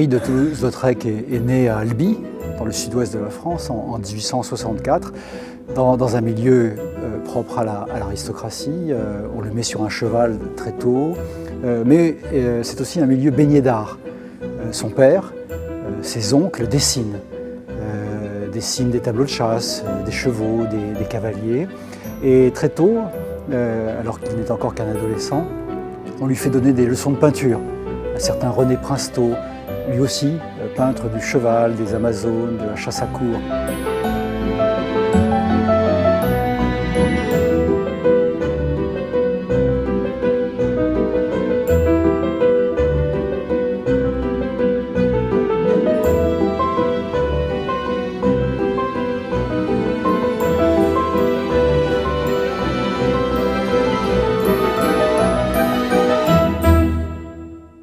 Henri de Toulouse-Lautrec est né à Albi, dans le sud-ouest de la France, en 1864, dans un milieu propre à l'aristocratie. On le met sur un cheval très tôt, mais c'est aussi un milieu baigné d'art. Son père, ses oncles dessinent des tableaux de chasse, des chevaux, des cavaliers. Et très tôt, alors qu'il n'est encore qu'un adolescent, on lui fait donner des leçons de peinture. Un certain René Princeteau, lui aussi peintre du cheval, des Amazones, de la chasse à courre.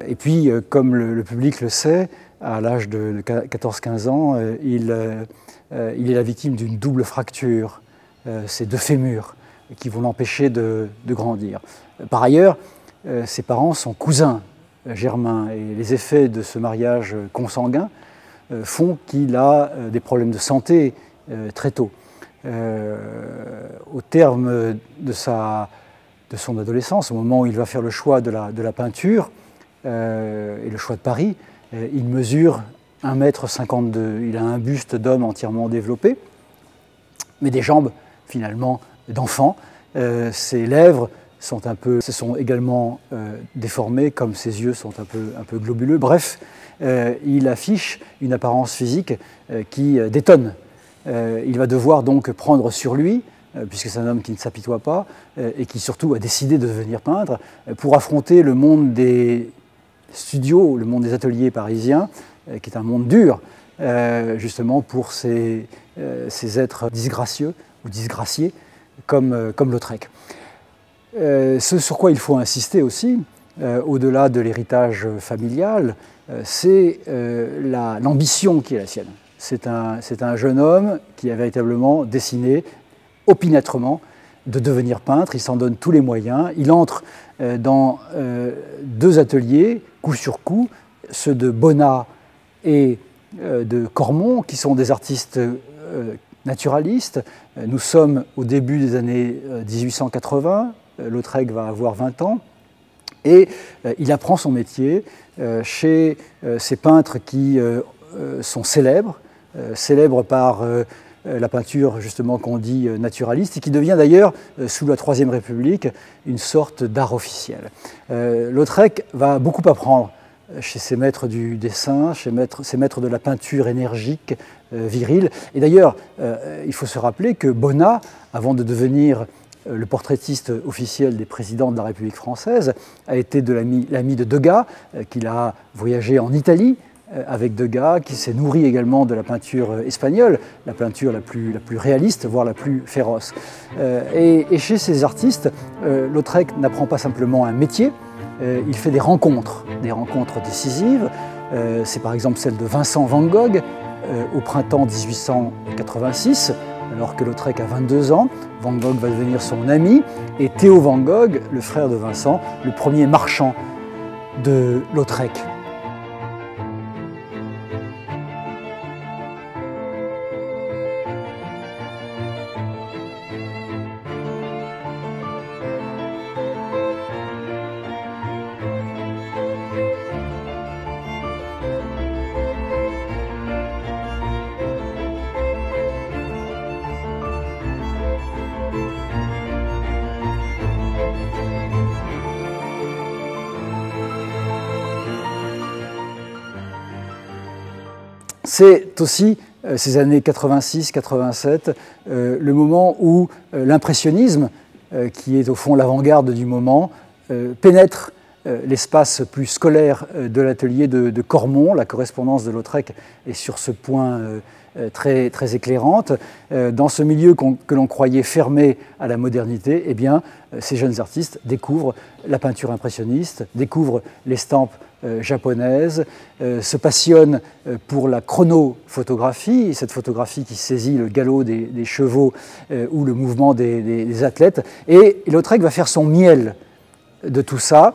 Et puis, comme le public le sait, à l'âge de 14-15 ans, il est la victime d'une double fracture, ces deux fémurs, qui vont l'empêcher de grandir. Par ailleurs, ses parents sont cousins germains, et les effets de ce mariage consanguin font qu'il a des problèmes de santé très tôt. Au terme de son adolescence, au moment où il va faire le choix de la peinture, et le choix de Paris, il mesure 1,52 m. Il a un buste d'homme entièrement développé, mais des jambes finalement d'enfant. Ses lèvres se sont également déformées, comme ses yeux sont un peu globuleux. Bref, il affiche une apparence physique qui détonne. Il va devoir donc prendre sur lui, puisque c'est un homme qui ne s'apitoie pas, et qui surtout a décidé de devenir peintre, pour affronter le monde des studios, le monde des ateliers parisiens, qui est un monde dur, justement pour ces êtres disgracieux ou disgraciés comme Lautrec. Ce sur quoi il faut insister aussi, au-delà de l'héritage familial, c'est l'ambition qui est la sienne. C'est un jeune homme qui a véritablement décidé opiniâtrement de devenir peintre. Il s'en donne tous les moyens. Il entre dans deux ateliers, coup sur coup, ceux de Bonnat et de Cormon, qui sont des artistes naturalistes. Nous sommes au début des années 1880, Lautrec va avoir 20 ans, et il apprend son métier chez ces peintres qui sont célèbres par la peinture justement qu'on dit naturaliste, et qui devient d'ailleurs, sous la Troisième République, une sorte d'art officiel. Lautrec va beaucoup apprendre chez ses maîtres du dessin, chez ses maîtres de la peinture énergique, virile. Et d'ailleurs, il faut se rappeler que Bonnat, avant de devenir le portraitiste officiel des présidents de la République française, a été l'ami de Degas, qu'il a voyagé en Italie avec Degas, qui s'est nourri également de la peinture espagnole, la peinture la plus réaliste, voire la plus féroce. Et chez ces artistes, Lautrec n'apprend pas simplement un métier, il fait des rencontres décisives. C'est par exemple celle de Vincent van Gogh au printemps 1886, alors que Lautrec a 22 ans. Van Gogh va devenir son ami, et Théo van Gogh, le frère de Vincent, le premier marchand de Lautrec. C'est aussi ces années 86-87, le moment où l'impressionnisme, qui est au fond l'avant-garde du moment, pénètre l'espace plus scolaire de l'atelier de Cormon. La correspondance de Lautrec est sur ce point très éclairante. Dans ce milieu que l'on croyait fermé à la modernité, eh bien, ces jeunes artistes découvrent la peinture impressionniste, découvrent l'estampe japonaise, se passionnent pour la chronophotographie, cette photographie qui saisit le galop des chevaux ou le mouvement des athlètes. Et Lautrec va faire son miel de tout ça,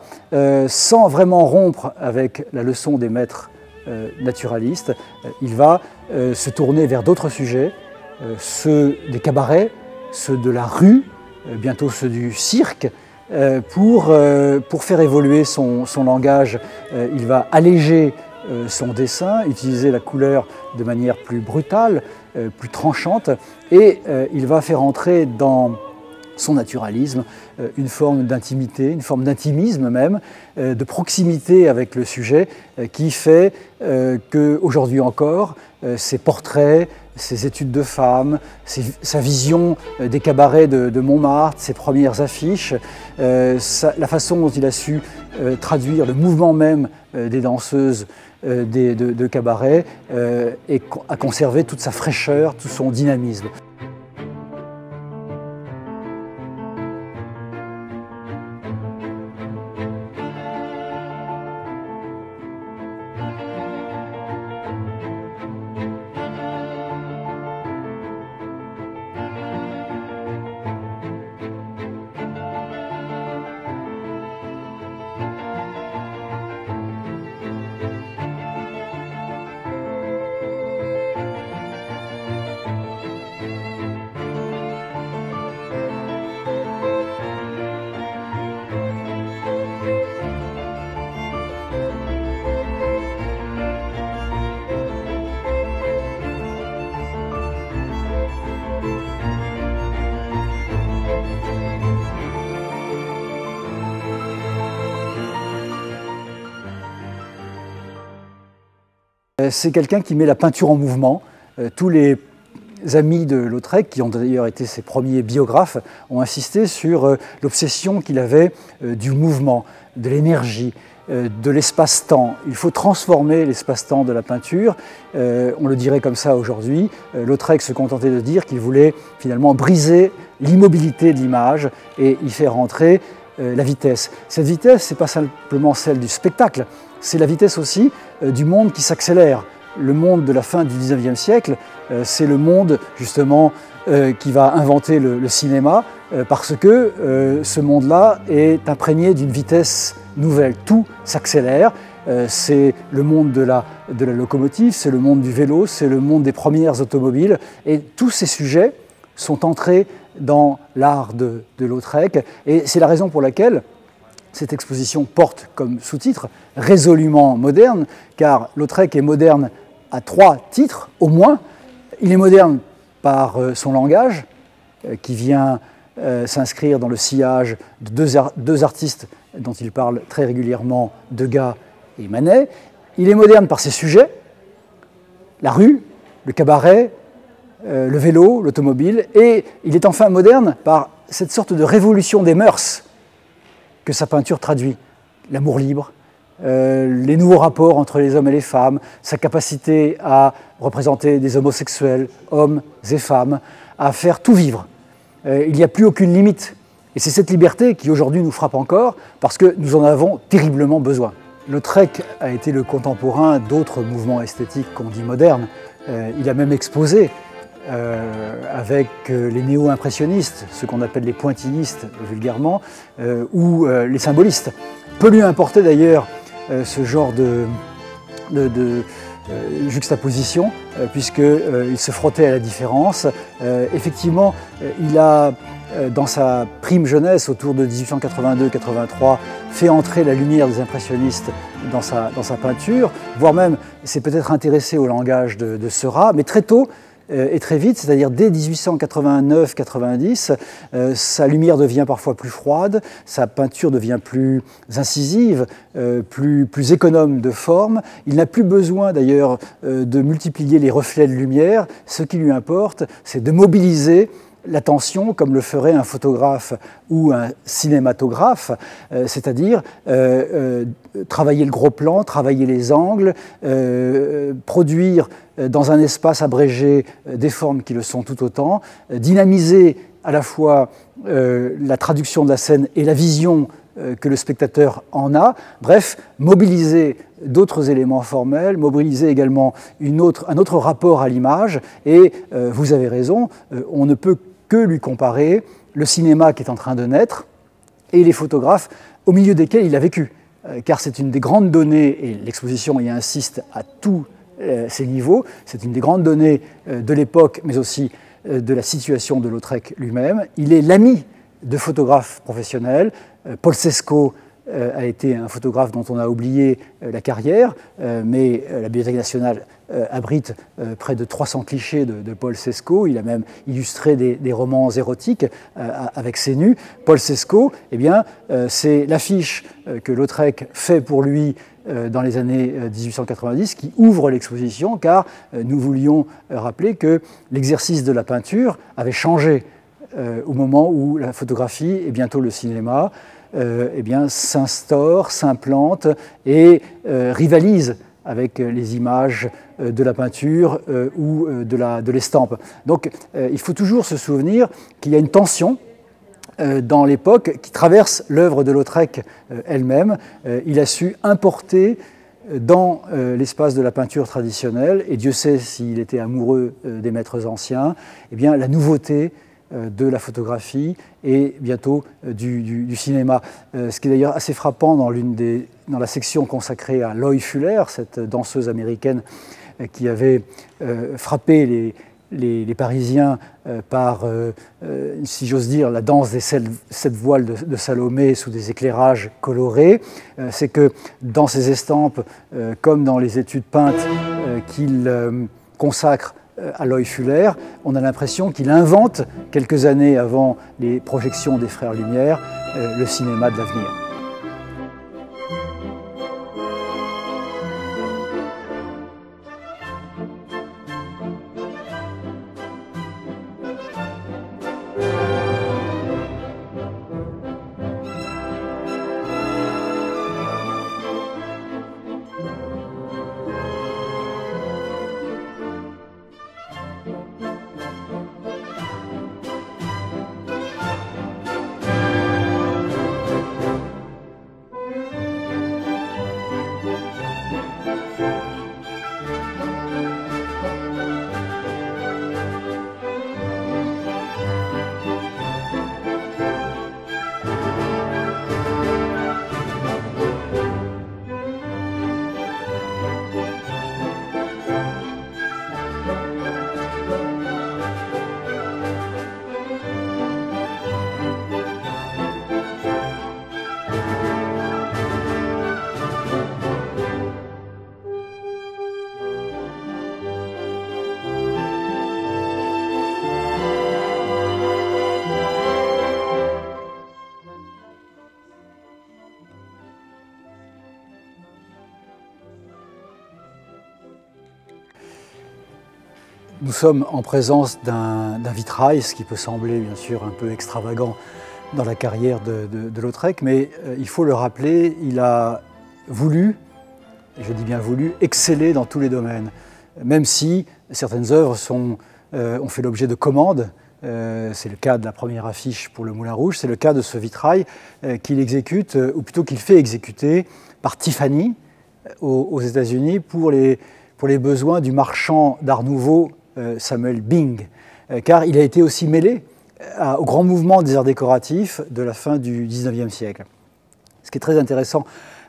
sans vraiment rompre avec la leçon des maîtres naturaliste. Il va se tourner vers d'autres sujets, ceux des cabarets, ceux de la rue, bientôt ceux du cirque. Pour faire évoluer son langage, il va alléger son dessin, utiliser la couleur de manière plus brutale, plus tranchante, et il va faire entrer dans son naturalisme une forme d'intimité, une forme d'intimisme même, de proximité avec le sujet, qui fait qu'aujourd'hui encore, ses portraits, ses études de femmes, sa vision des cabarets de Montmartre, ses premières affiches, la façon dont il a su traduire le mouvement même des danseuses de cabaret et a conservé toute sa fraîcheur, tout son dynamisme. C'est quelqu'un qui met la peinture en mouvement. Tous les amis de Lautrec, qui ont d'ailleurs été ses premiers biographes, ont insisté sur l'obsession qu'il avait du mouvement, de l'énergie, de l'espace-temps. Il faut transformer l'espace-temps de la peinture. On le dirait comme ça aujourd'hui. Lautrec se contentait de dire qu'il voulait finalement briser l'immobilité de l'image et y faire entrer la vitesse. Cette vitesse, ce n'est pas simplement celle du spectacle, c'est la vitesse aussi du monde qui s'accélère. Le monde de la fin du XIXe siècle, c'est le monde justement qui va inventer le cinéma, parce que ce monde-là est imprégné d'une vitesse nouvelle. Tout s'accélère. C'est le monde de la locomotive, c'est le monde du vélo, c'est le monde des premières automobiles. Et tous ces sujets sont entrés dans l'art de Lautrec. Et c'est la raison pour laquelle cette exposition porte comme sous-titre « Résolument moderne », car Lautrec est moderne à 3 titres, au moins. Il est moderne par son langage, qui vient s'inscrire dans le sillage de deux artistes dont il parle très régulièrement, Degas et Manet. Il est moderne par ses sujets, la rue, le cabaret, le vélo, l'automobile, et il est enfin moderne par cette sorte de révolution des mœurs que sa peinture traduit. L'amour libre, les nouveaux rapports entre les hommes et les femmes, sa capacité à représenter des homosexuels, hommes et femmes, à faire tout vivre. Il n'y a plus aucune limite. Et c'est cette liberté qui aujourd'hui nous frappe encore, parce que nous en avons terriblement besoin. Lautrec a été le contemporain d'autres mouvements esthétiques qu'on dit modernes. Il a même exposé avec les néo-impressionnistes, ce qu'on appelle les pointillistes vulgairement, ou les symbolistes. Peu lui importait d'ailleurs ce genre de juxtaposition, puisqu'il se frottait à la différence. Effectivement, il a, dans sa prime jeunesse, autour de 1882-83, fait entrer la lumière des impressionnistes dans sa peinture, voire même s'est peut-être intéressé au langage de Seurat, mais très tôt, et très vite, c'est-à-dire dès 1889-90, sa lumière devient parfois plus froide, sa peinture devient plus incisive, plus économe de forme. Il n'a plus besoin d'ailleurs de multiplier les reflets de lumière. Ce qui lui importe, c'est de mobiliser l'attention comme le ferait un photographe ou un cinématographe, c'est-à-dire travailler le gros plan, travailler les angles, produire dans un espace abrégé des formes qui le sont tout autant, dynamiser à la fois la traduction de la scène et la vision que le spectateur en a, bref, mobiliser d'autres éléments formels, mobiliser également un autre rapport à l'image, et vous avez raison, on ne peut que lui comparer le cinéma qui est en train de naître et les photographes au milieu desquels il a vécu. car c'est une des grandes données, et l'exposition y insiste à tous ces niveaux, c'est une des grandes données de l'époque, mais aussi de la situation de Lautrec lui-même. Il est l'ami de photographes professionnels. Paul Sescot a été un photographe dont on a oublié la carrière, mais la Bibliothèque nationale abrite près de 300 clichés de Paul Sescot. Il a même illustré des romans érotiques avec ses nus. Paul Sescot, eh bien, c'est l'affiche que Lautrec fait pour lui dans les années 1890 qui ouvre l'exposition, car nous voulions rappeler que l'exercice de la peinture avait changé au moment où la photographie et bientôt le cinéma eh bien, s'instaure, s'implante et rivalise avec les images de la peinture ou de l'estampe. Donc il faut toujours se souvenir qu'il y a une tension dans l'époque qui traverse l'œuvre de Lautrec elle-même. Il a su importer dans l'espace de la peinture traditionnelle, et Dieu sait s'il était amoureux des maîtres anciens, eh bien, la nouveauté de la photographie et bientôt du cinéma. Ce qui est d'ailleurs assez frappant dans la section consacrée à Loie Fuller, cette danseuse américaine qui avait frappé les Parisiens par, si j'ose dire, la danse des 7 voiles de Salomé sous des éclairages colorés. C'est que dans ces estampes, comme dans les études peintes qu'il consacre à Loie Fuller, on a l'impression qu'il invente, quelques années avant les projections des Frères Lumière, le cinéma de l'avenir. Nous sommes en présence d'un vitrail, ce qui peut sembler bien sûr un peu extravagant dans la carrière de Lautrec, mais il faut le rappeler, il a voulu, et je dis bien voulu, exceller dans tous les domaines, même si certaines œuvres ont fait l'objet de commandes. C'est le cas de la première affiche pour le Moulin Rouge, c'est le cas de ce vitrail qu'il exécute, ou plutôt qu'il fait exécuter par Tiffany aux États-Unis pour les besoins du marchand d'Art Nouveau Samuel Bing, car il a été aussi mêlé au grand mouvement des arts décoratifs de la fin du XIXe siècle. Ce qui est très intéressant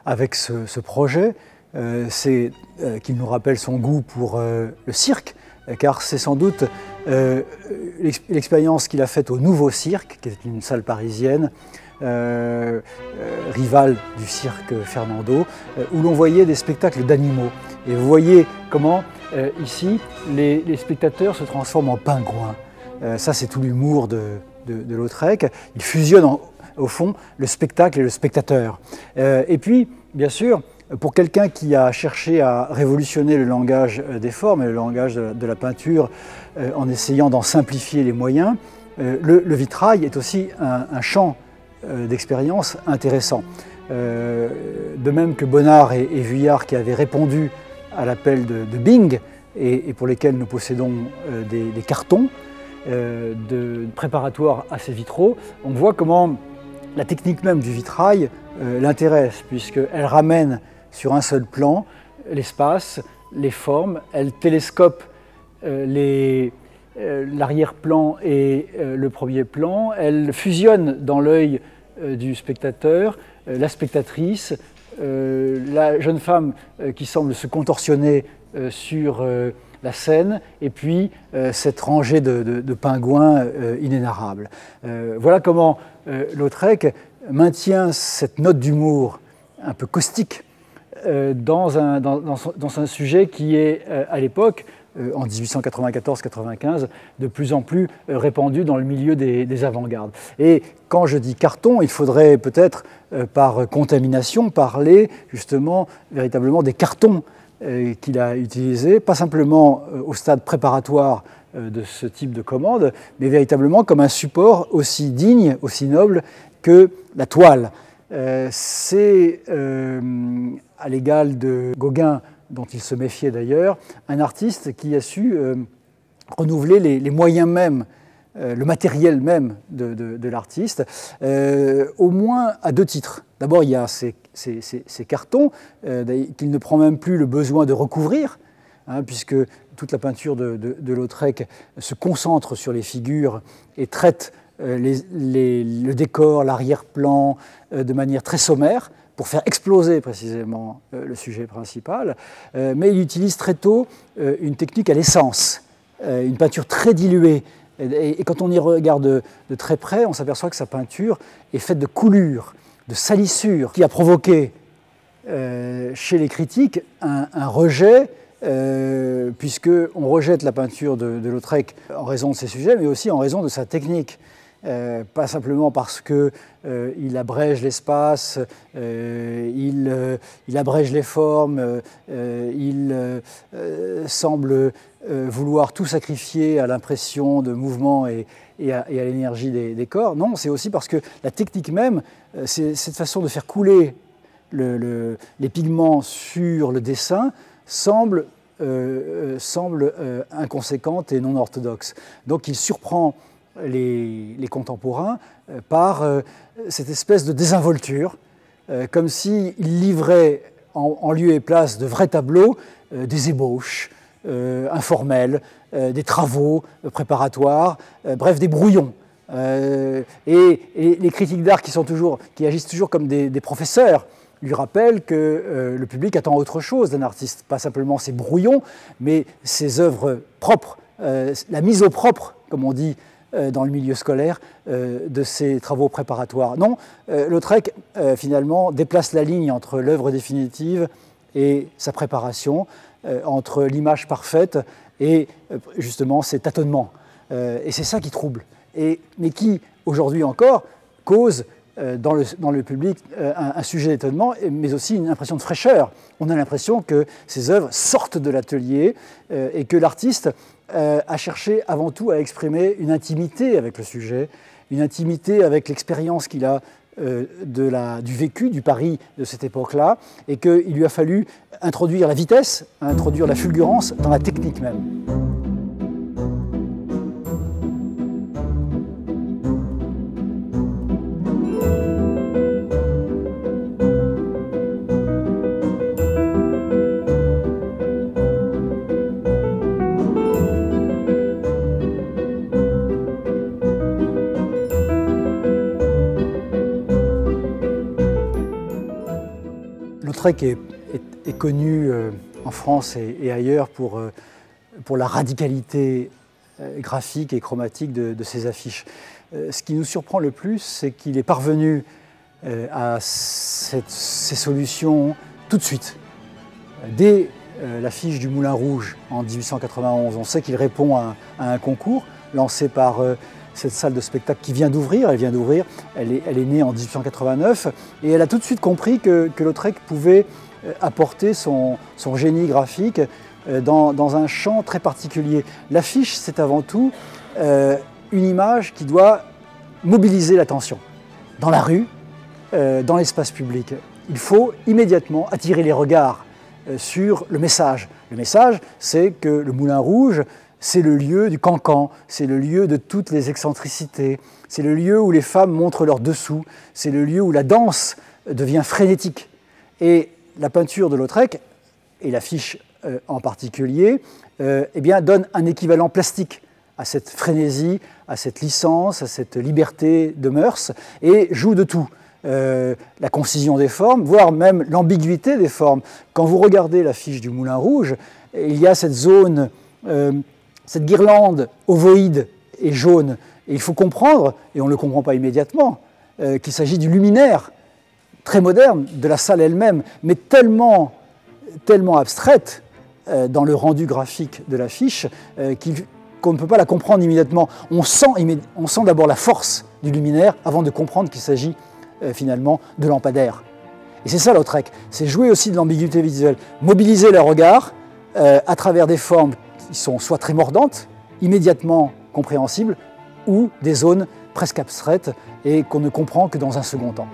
avec ce projet, c'est qu'il nous rappelle son goût pour le cirque, car c'est sans doute l'expérience qu'il a faite au Nouveau Cirque, qui est une salle parisienne, rivale du cirque Fernando, où l'on voyait des spectacles d'animaux. Et vous voyez comment, ici, les spectateurs se transforment en pingouins. Ça, c'est tout l'humour de Lautrec. Il fusionne, au fond, le spectacle et le spectateur. Et puis, bien sûr, pour quelqu'un qui a cherché à révolutionner le langage des formes et le langage de la peinture en essayant d'en simplifier les moyens, le vitrail est aussi un champ d'expérience intéressant. De même que Bonnard et Vuillard, qui avaient répondu à l'appel de Bing et pour lesquels nous possédons des cartons préparatoires à ces vitraux, on voit comment la technique même du vitrail l'intéresse, puisqu'elle ramène sur un seul plan l'espace, les formes, elle télescope l'arrière-plan et le premier plan, elle fusionne dans l'œil du spectateur, la spectatrice, la jeune femme qui semble se contorsionner sur la Seine, et puis cette rangée de pingouins inénarrables. Voilà comment Lautrec maintient cette note d'humour un peu caustique dans un sujet qui est à l'époque, en 1894-95, de plus en plus répandu dans le milieu des avant-gardes. Et quand je dis carton, il faudrait peut-être par contamination parler justement véritablement des cartons qu'il a utilisés, pas simplement au stade préparatoire de ce type de commande, mais véritablement comme un support aussi digne, aussi noble que la toile. C'est, à l'égal de Gauguin, dont il se méfiait d'ailleurs, un artiste qui a su renouveler les moyens mêmes, le matériel même de l'artiste, au moins à deux titres. D'abord, il y a ces cartons qu'il ne prend même plus le besoin de recouvrir, puisque toute la peinture de Lautrec se concentre sur les figures et traite le décor, l'arrière-plan de manière très sommaire pour faire exploser précisément le sujet principal. Mais il utilise très tôt une technique à l'essence, une peinture très diluée. Et quand on y regarde de très près, on s'aperçoit que sa peinture est faite de coulures, de salissures, qui a provoqué chez les critiques un rejet, puisqu'on rejette la peinture de Lautrec en raison de ses sujets, mais aussi en raison de sa technique. Pas simplement parce qu'il abrège l'espace, il abrège les formes, il semble vouloir tout sacrifier à l'impression de mouvement et à l'énergie des corps. Non, c'est aussi parce que la technique même, c'est cette façon de faire couler les pigments sur le dessin semble inconséquente et non orthodoxe. Donc il surprend les contemporains par cette espèce de désinvolture, comme s'il livrait en lieu et place de vrais tableaux des ébauches informelles, des travaux préparatoires, bref, des brouillons. Et les critiques d'art qui agissent toujours comme des professeurs lui rappellent que le public attend autre chose d'un artiste, pas simplement ses brouillons, mais ses œuvres propres, la mise au propre, comme on dit dans le milieu scolaire, de ses travaux préparatoires. Non, Lautrec, finalement, déplace la ligne entre l'œuvre définitive et sa préparation, entre l'image parfaite et justement ses tâtonnements. Et c'est ça qui trouble, mais qui, aujourd'hui encore, cause dans le public un sujet d'étonnement, mais aussi une impression de fraîcheur. On a l'impression que ces œuvres sortent de l'atelier et que l'artiste a cherché avant tout à exprimer une intimité avec le sujet, une intimité avec l'expérience qu'il a du vécu, du Paris de cette époque-là, et qu'il lui a fallu introduire la vitesse, introduire la fulgurance dans la technique même. Lautrec est connu en France et ailleurs pour la radicalité graphique et chromatique de ses affiches. Ce qui nous surprend le plus, c'est qu'il est parvenu à ces solutions tout de suite. Dès l'affiche du Moulin Rouge en 1891, on sait qu'il répond à un concours lancé par cette salle de spectacle qui vient d'ouvrir. Elle est née en 1889 et elle a tout de suite compris que Lautrec pouvait apporter son génie graphique dans un champ très particulier. L'affiche, c'est avant tout une image qui doit mobiliser l'attention dans la rue, dans l'espace public. Il faut immédiatement attirer les regards sur le message. Le message, c'est que le Moulin Rouge, c'est le lieu du cancan, c'est le lieu de toutes les excentricités, c'est le lieu où les femmes montrent leur dessous, c'est le lieu où la danse devient frénétique. Et la peinture de Lautrec, et l'affiche en particulier, eh bien, donne un équivalent plastique à cette frénésie, à cette licence, à cette liberté de mœurs, et joue de tout. la concision des formes, voire même l'ambiguïté des formes. Quand vous regardez l'affiche du Moulin Rouge, il y a cette zone, cette guirlande ovoïde et jaune. Et il faut comprendre, et on ne le comprend pas immédiatement, qu'il s'agit du luminaire très moderne de la salle elle-même, mais tellement abstraite dans le rendu graphique de l'affiche qu'on ne peut pas la comprendre immédiatement. On sent d'abord la force du luminaire avant de comprendre qu'il s'agit finalement de lampadaire. Et c'est ça Lautrec, c'est jouer aussi de l'ambiguïté visuelle, mobiliser le regard à travers des formes qui sont soit très mordantes, immédiatement compréhensibles, ou des zones presque abstraites et qu'on ne comprend que dans un second temps.